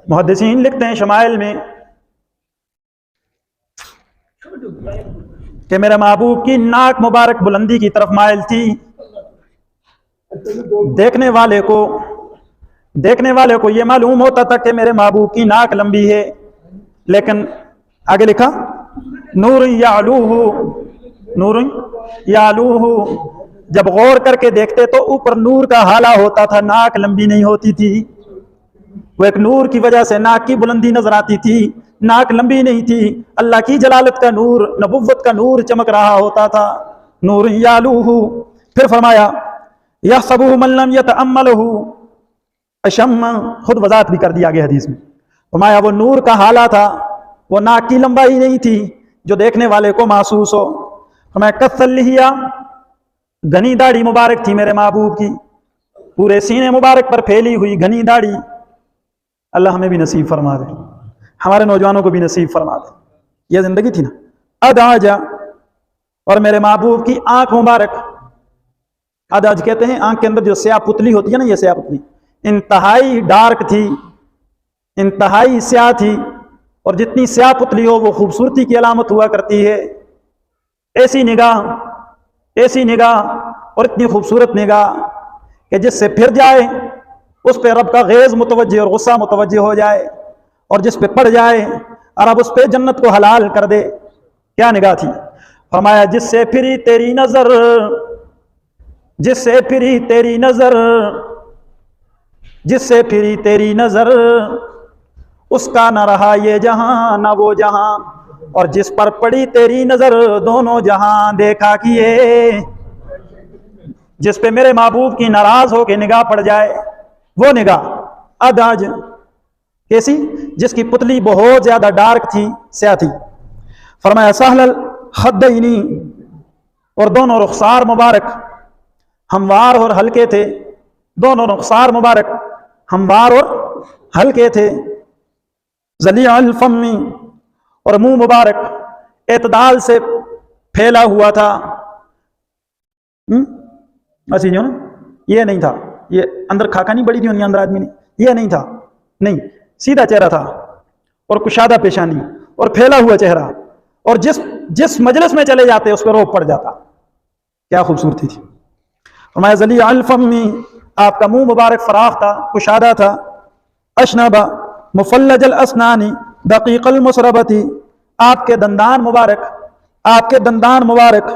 محدثین لکھتے ہیں شمائل میں کہ میرے محبوب کی ناک مبارک بلندی کی طرف مائل تھی. دیکھنے والے کو یہ معلوم ہوتا تھا کہ میرے محبوب کی ناک لمبی ہے، لیکن آگے لکھا نور یعلوہ، جب غور کر کے دیکھتے تو اوپر نور کا حالہ ہوتا تھا، ناک لمبی نہیں ہوتی تھی. وہ ایک نور کی وجہ سے ناک کی بلندی نظر آتی تھی، ناک لمبی نہیں تھی. اللہ کی جلالت کا نور، نبوت کا نور چمک رہا ہوتا تھا. نور یعلوہ. پھر فرمایا یحسبہ من لم یتأملہ اشم، خود وضاحت بھی کر دیا آگے حدیث میں. فرمایا وہ نور کا حالہ تھا، وہ ناک کی لمبائی نہیں تھی جو دیکھنے والے کو محسوس ہو. فرمایا کث اللحیہ، گھنی داڑھی مبارک تھی میرے محبوب کی، پورے سینے مبارک پر پھیلی ہوئی گھنی داڑھی. اللہ ہمیں بھی نصیب فرما دے، ہمارے نوجوانوں کو بھی نصیب فرما دے. یہ زندگی تھی نا. اداجا، اور میرے محبوب کی آنکھ مبارک، اداج کہتے ہیں آنکھ کے اندر جو سیاہ پتلی ہوتی ہے نا، یہ سیاہ پتلی انتہائی ڈارک تھی، انتہائی سیاہ تھی. اور جتنی سیاہ پتلی ہو وہ خوبصورتی کی علامت ہوا کرتی ہے. ایسی نگاہ اور اتنی خوبصورت نگاہ کہ جس سے پھر جائے اس پہ رب کا غیظ متوجہ اور غصہ متوجہ ہو جائے، اور جس پہ پڑ جائے اور اب اس پہ جنت کو حلال کر دے. کیا نگاہ تھی. فرمایا جس سے پھری تیری نظر، جس سے پھری تیری نظر، جس سے پھری تیری نظر، اس کا نہ رہا یہ جہاں نہ وہ جہاں، اور جس پر پڑی تیری نظر دونوں جہاں دیکھا کیے. جس پہ میرے محبوب کی ناراض ہو کے نگاہ پڑ جائے وہ نگاہ. اداج کیسی؟ جس کی پتلی بہت زیادہ ڈارک تھی، سیاہ تھی. فرمایا سہل الخدینی، اور دونوں رخسار مبارک ہموار اور ہلکے تھے، دونوں رخسار مبارک ہموار اور ہلکے تھے. ذلیع الفم، اور منہ مبارک اعتدال سے پھیلا ہوا تھا. ایسی جو یہ نہیں تھا، یہ اندر کھاکا نہیں بڑی تھی انہیں اندر آدمی نے، یہ نہیں تھا، نہیں، سیدھا چہرہ تھا اور کشادہ پیشانی اور پھیلا ہوا چہرہ، اور جس مجلس میں چلے جاتے اس پہ روب پڑ جاتا. کیا خوبصورتی تھی. فرمایا ذلیع الفم، آپ کا منہ مبارک فراخ تھا، کشادہ تھا. اشنبا مفلج الاسنان دقیق المسربتی، آپ کے دندان مبارک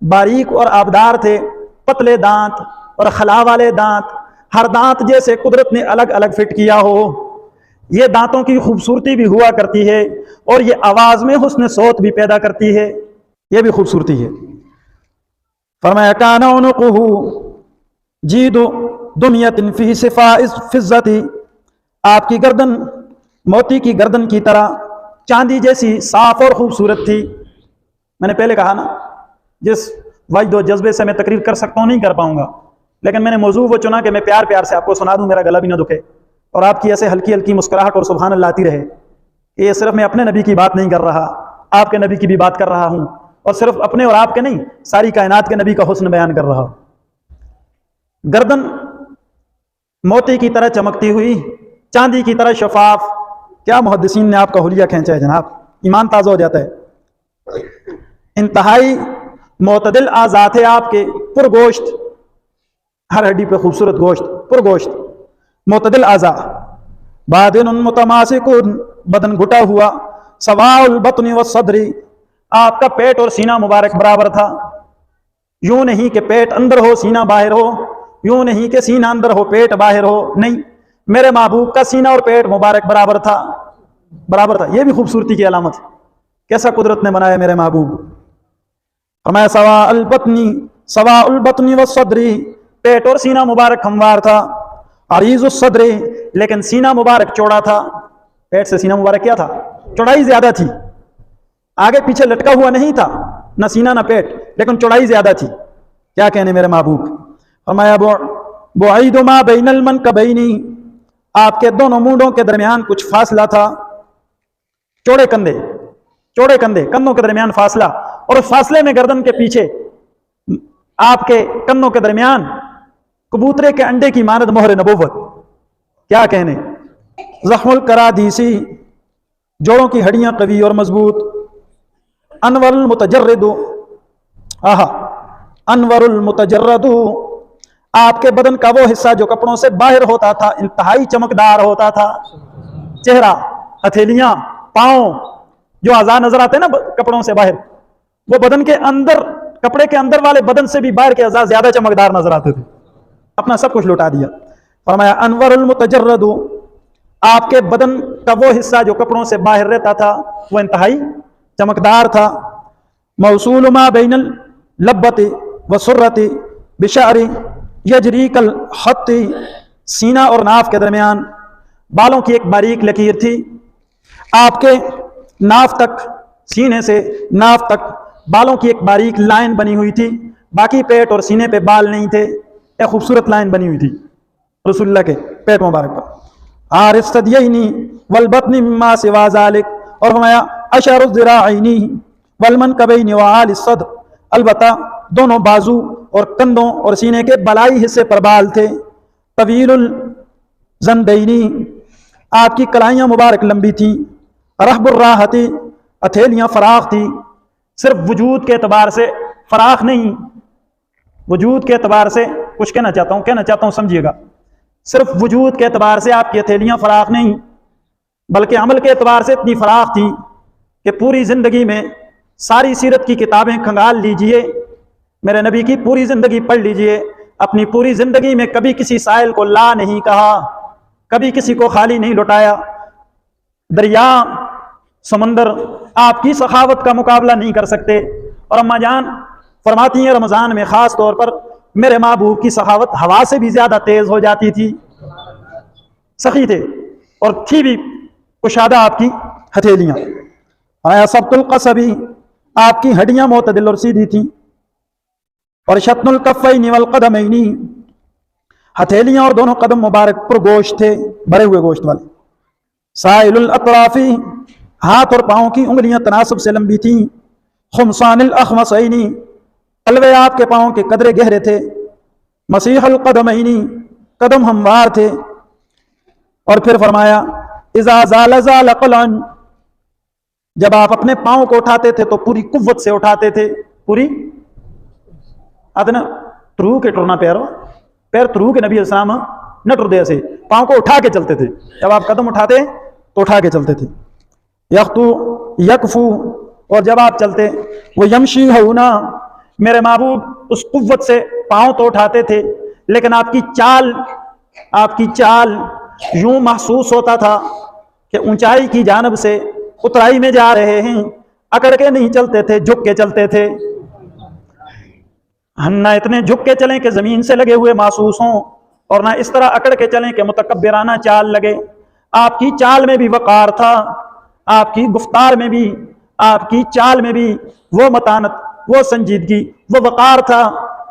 باریک اور آبدار تھے، پتلے دانت اور خلا والے دانت، ہر دانت جیسے قدرت نے الگ الگ فٹ کیا ہو. یہ دانتوں کی خوبصورتی بھی ہوا کرتی ہے اور یہ آواز میں حسن صوت بھی پیدا کرتی ہے، یہ بھی خوبصورتی ہے. فرمایا کان عنقہ جید دمیۃ فی صفاء فضۃ، آپ کی گردن موتی کی گردن کی طرح چاندی جیسی صاف اور خوبصورت تھی. میں نے پہلے کہا نا، جس وجد و جذبے سے میں تقریر کر سکتا ہوں نہیں کر پاؤں گا، لیکن میں نے موضوع وہ چنا کہ میں پیار سے آپ کو سنا دوں، میرا گلا بھی نہ دکھے اور آپ کی ایسے ہلکی ہلکی مسکراہٹ اور سبحان اللہ آتی رہے. یہ صرف میں اپنے نبی کی بات نہیں کر رہا، آپ کے نبی کی بھی بات کر رہا ہوں، اور صرف اپنے اور آپ کے نہیں، ساری کائنات کے نبی کا حسن بیان کر رہا ہوں. گردن موتی کی طرح چمکتی ہوئی، چاندی کی طرح شفاف. کیا محدثین نے آپ کا حلیہ کھینچا ہے جناب، ایمان تازہ ہو جاتا ہے. انتہائی معتدل اعضاء تھے آپ کے، پرگوشت، ہر ہڈی پہ خوبصورت گوشت، پرگوشت، معتدل اعضاء. بادن متماسک، بدن گھٹا ہوا. سواء البطن والصدر، آپ کا پیٹ اور سینہ مبارک برابر تھا. یوں نہیں کہ پیٹ اندر ہو سینہ باہر ہو، یوں نہیں کہ سینہ اندر ہو پیٹ باہر ہو، نہیں، میرے محبوب کا سینہ اور پیٹ مبارک برابر تھا. یہ بھی خوبصورتی کی علامت ہے. کیسا قدرت نے بنایا میرے محبوب. فرمایا سواء البطن والصدر، پیٹ اور سینہ مبارک ہموار تھا. عریض الصدر، لیکن سینہ مبارک چوڑا تھا. پیٹ سے سینہ مبارک کیا تھا؟ چوڑائی زیادہ تھی، آگے پیچھے لٹکا ہوا نہیں تھا، نہ سینہ نہ پیٹ، لیکن چوڑائی زیادہ تھی. کیا کہنے میرے محبوب. فرمایا بعید ما بین المنکبین، آپ کے دونوں مونڈوں کے درمیان کچھ فاصلہ تھا. چوڑے کندھے، کندھوں کے درمیان فاصلہ، اور اس فاصلے میں گردن کے پیچھے آپ کے کندھوں کے درمیان کبوترے کے انڈے کی مانند مہر نبوت. کیا کہنے. زخم الکرادیسی، جوڑوں کی ہڈیاں قوی اور مضبوط. انور المتجرد، انور المتجرد، آپ کے بدن کا وہ حصہ جو کپڑوں سے باہر ہوتا تھا انتہائی چمکدار ہوتا تھا. چہرہ، ہتھیلیاں، پاؤں، جو اعضاء نظر آتے ہیں نا کپڑوں سے باہر، وہ بدن کے اندر، کپڑے کے اندر والے بدن سے بھی باہر کے اعضاء زیادہ چمکدار نظر آتے تھے. اپنا سب کچھ لوٹا دیا. فرمایا انور المتجرد، آپ کے بدن کا وہ حصہ جو کپڑوں سے باہر رہتا تھا وہ انتہائی چمکدار تھا. موصول ما بین اللبۃ والسرۃ بشعر یجری کالخط، سینہ اور ناف کے درمیان بالوں کی ایک باریک لکیر تھی. آپ کے ناف تک، سینے سے ناف تک بالوں کی ایک باریک لائن بنی ہوئی تھی. باقی پیٹ اور سینے پہ بال نہیں تھے. ایک خوبصورت لائن بنی ہوئی تھی رسول اللہ کے پیٹ مبارک پر. عارض الثدیین والبطن مما سوا ذلک، اور فرمایا اشعر الذراعین والمنکبین وعالی الصدر، البتہ دونوں بازو اور کندھوں اور سینے کے بلائی حصے پر بال تھے. طویل الزندینی، آپ کی کلائیاں مبارک لمبی تھیں. رحب الراحتی، ہتھیلیاں فراخ تھی. صرف وجود کے اعتبار سے فراخ نہیں، وجود کے اعتبار سے کچھ کہنا چاہتا ہوں سمجھیے گا. صرف وجود کے اعتبار سے آپ کی ہتھیلیاں فراخ نہیں، بلکہ عمل کے اعتبار سے اتنی فراخ تھیں کہ پوری زندگی میں ساری سیرت کی کتابیں کھنگال لیجئے، میرے نبی کی پوری زندگی پڑھ لیجئے، اپنی پوری زندگی میں کبھی کسی سائل کو لا نہیں کہا، کبھی کسی کو خالی نہیں لوٹایا. دریا، سمندر آپ کی سخاوت کا مقابلہ نہیں کر سکتے. اور اماں جان فرماتی ہیں رمضان میں خاص طور پر میرے محبوب کی سخاوت ہوا سے بھی زیادہ تیز ہو جاتی تھی. سخی تھے اور تھی بھی کشادہ آپ کی ہتھیلیاں. آیا سبت القصبی، آپ کی ہڈیاں معتدل اور سیدھی تھیں. اور شتن الکفین والقدمین، ہتھیلیاں اور دونوں قدم مبارک پر گوشت تھے، بھرے ہوئے گوشت والے. سائل الاطرافی، ہاتھ اور پاؤں کی انگلیاں تناسب سے لمبی تھیں. خمسان الاخمصین، تلوے آپ کے پاؤں کے قدرے گہرے تھے. مسیح القدمین، قدم ہموار تھے. اور پھر فرمایا اذا زال زال قلعا، جب آپ اپنے پاؤں کو اٹھاتے تھے تو پوری قوت سے اٹھاتے تھے. پوری ادنا ترو کے ٹرنا پیر ترو کے نبی السلام نہ ٹردے سے پاؤں کو اٹھا کے چلتے تھے. جب آپ قدم اٹھاتے تو اٹھا کے چلتے تھے. یختو یکفو، اور جب آپ چلتے وہ یمشی ہونا، میرے محبوب اس قوت سے پاؤں تو اٹھاتے تھے لیکن آپ کی چال یوں محسوس ہوتا تھا کہ اونچائی کی جانب سے اترائی میں جا رہے ہیں. اکڑ کے نہیں چلتے تھے، جھک کے چلتے تھے. نہ اتنے جھک کے چلیں کہ زمین سے لگے ہوئے محسوس ہوں، اور نہ اس طرح اکڑ کے چلیں کہ متکبرانہ چال لگے. آپ کی چال میں بھی وقار تھا، آپ کی گفتار میں بھی، آپ کی چال میں بھی وہ متانت، وہ سنجیدگی، وہ وقار تھا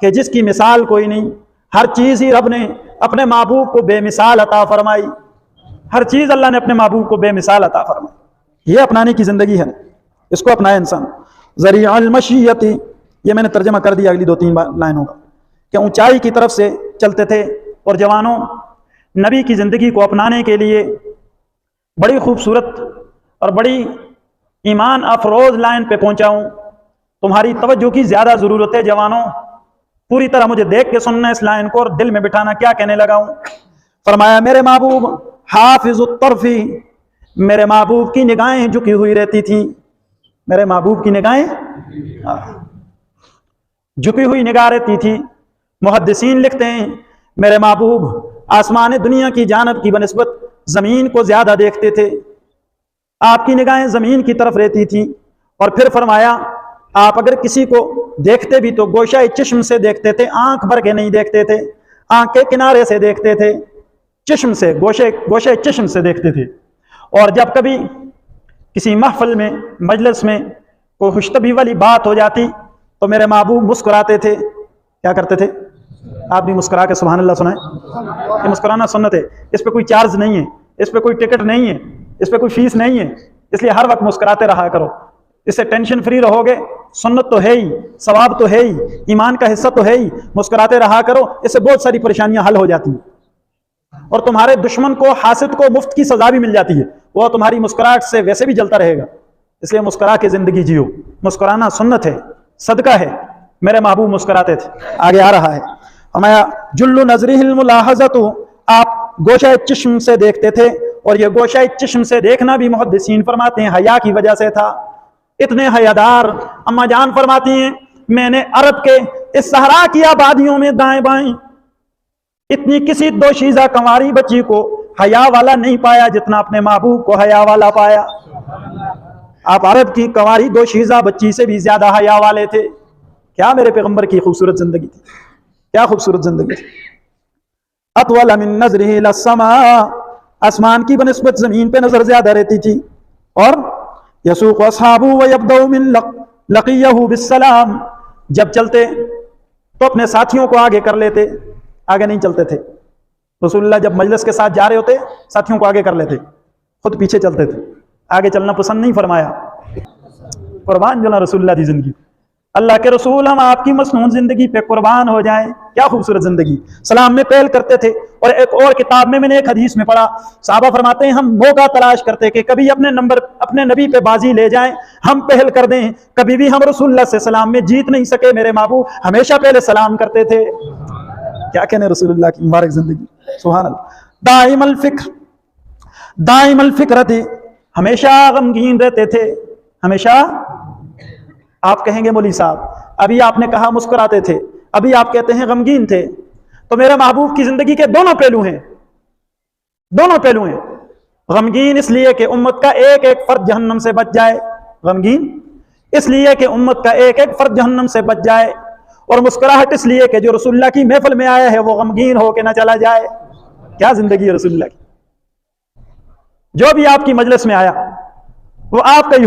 کہ جس کی مثال کوئی نہیں. ہر چیز ہی رب نے اپنے محبوب کو بے مثال عطا فرمائی. ہر چیز اللہ نے اپنے محبوب کو بے مثال عطا فرمائی. یہ اپنانے کی زندگی ہے، اس کو اپنائے انسان. ذریع المشیت، یہ میں نے ترجمہ کر دیا اگلی 2-3 لائنوں کا، کہ اونچائی کی طرف سے چلتے تھے. اور جوانوں، نبی کی زندگی کو اپنانے کے لیے بڑی خوبصورت اور بڑی ایمان افروز لائن پہ پہنچا ہوں. تمہاری توجہ کی زیادہ ضرورت ہے جوانوں. پوری طرح مجھے دیکھ کے سننا اس لائن کو اور دل میں بٹھانا کیا کہنے لگا ہوں. فرمایا میرے محبوب حافظ الطرفی، میرے محبوب کی نگاہیں جھکی ہوئی رہتی تھیں. میرے محبوب کی نگاہیں جھکی ہوئی نگاہ رہتی تھی. محدثین لکھتے ہیں میرے محبوب آسمان دنیا کی جانب کی بنسبت زمین کو زیادہ دیکھتے تھے. آپ کی نگاہیں زمین کی طرف رہتی تھی. اور پھر فرمایا آپ اگر کسی کو دیکھتے بھی تو گوشہ چشم سے دیکھتے تھے، آنکھ بھر کے نہیں دیکھتے تھے، آنکھ کے کنارے سے دیکھتے تھے، چشم سے، گوشے چشم سے دیکھتے تھے. اور جب کبھی کسی محفل میں، مجلس میں کوئی خوشطبی والی بات ہو جاتی تو میرے محبوب مسکراتے تھے. کیا کرتے تھے؟ آپ بھی مسکرا کے سبحان اللہ سنائیں. یہ مسکرانا سنت ہے، اس پہ کوئی چارج نہیں ہے، اس پہ کوئی ٹکٹ نہیں ہے، اس پہ کوئی فیس نہیں ہے. اس لیے ہر وقت مسکراتے رہا کرو، اس سے ٹینشن فری رہو گے. سنت تو ہے ہی، ثواب تو ہے ہی، ایمان کا حصہ تو ہے ہی. مسکراتے رہا کرو، اس سے بہت ساری پریشانیاں حل ہو جاتی ہیں. اور تمہارے دشمن کو حاسد کو مفت کی سزا بھی مل جاتی ہے، وہ تمہاری مسکراہٹ سے ویسے بھی جلتا رہے گا، اس لیے مسکرا کے زندگی جیو، مسکرانا سنت ہے، صدقہ ہے، میرے محبوب مسکراتے تھے۔ آگے آ رہا ہے فرمایا جل نظرہ الملاحظۃ، آپ گوشہ چشم سے دیکھتے تھے، اور یہ گوشہ چشم سے دیکھنا بھی محدثین فرماتے ہیں حیا کی وجہ سے تھا، اتنے حیادار۔ اما جان فرماتی ہیں میں نے عرب کے اس صحرا کی آبادیوں میں دائیں بائیں اتنی کسی دوشیزہ کنواری بچی کو حیا والا نہیں پایا جتنا اپنے محبوب کو حیا والا پایا۔ آپ عرب کی کنواری دوشیزہ بچی سے بھی زیادہ حیا والے تھے۔ کیا میرے پیغمبر کی خوبصورت زندگی تھی، کیا خوبصورت زندگی تھی۔ اطول من نظرہ الی السماء، آسمان کی بنسبت زمین پہ نظر زیادہ رہتی تھی، اور یسوق اصحابہ ویبدأ من لقیہ بالسلام، جب چلتے تو اپنے ساتھیوں کو آگے کر لیتے، آگے نہیں چلتے تھے۔ رسول اللہ جب مجلس کے ساتھ جا رہے ہوتے ساتھیوں کو آگے کر لیتے، خود پیچھے چلتے تھے، آگے چلنا پسند نہیں فرمایا۔ قربان جانا رسول اللہ دی زندگی، اللہ کے رسول ہم آپ کی مصنون زندگی پہ قربان ہو جائیں۔ کیا خوبصورت زندگی۔ سلام میں پہل کرتے تھے، اور ایک اور کتاب میں نے ایک حدیث میں پڑھا، صحابہ فرماتے ہیں ہم موقع تلاش کرتے کہ کبھی اپنے نبی پہ بازی لے جائیں، ہم پہل کر دیں، کبھی بھی ہم رسول اللہ سے سلام میں جیت نہیں سکے، میرے محبوب ہمیشہ پہلے سلام کرتے تھے۔ کیا کہنے رسول اللہ کی مبارک زندگی، سبحان اللہ۔ دائم الفکرت، ہمیشہ غمگین رہتے تھے، ہمیشہ۔ آپ کہیں گے مولوی صاحب ابھی آپ نے کہا مسکراتے تھے، ابھی آپ کہتے ہیں غمگین تھے، تو میرے محبوب کی زندگی کے دونوں پہلو ہیں، دونوں پہلو ہیں۔ غمگین اس لیے کہ امت کا ایک ایک فرد جہنم سے بچ جائے، غمگین اس لیے کہ امت کا ایک ایک فرد جہنم سے بچ جائے، اور مسکراہٹ اس لیے کہ جو رسول اللہ کی محفل میں آیا ہے وہ غمگین ہو کے نہ چلا جائے۔ کیا زندگی ہے رسول اللہ کی۔ جو بھی آپ کی مجلس میں آیا وہ آپ کا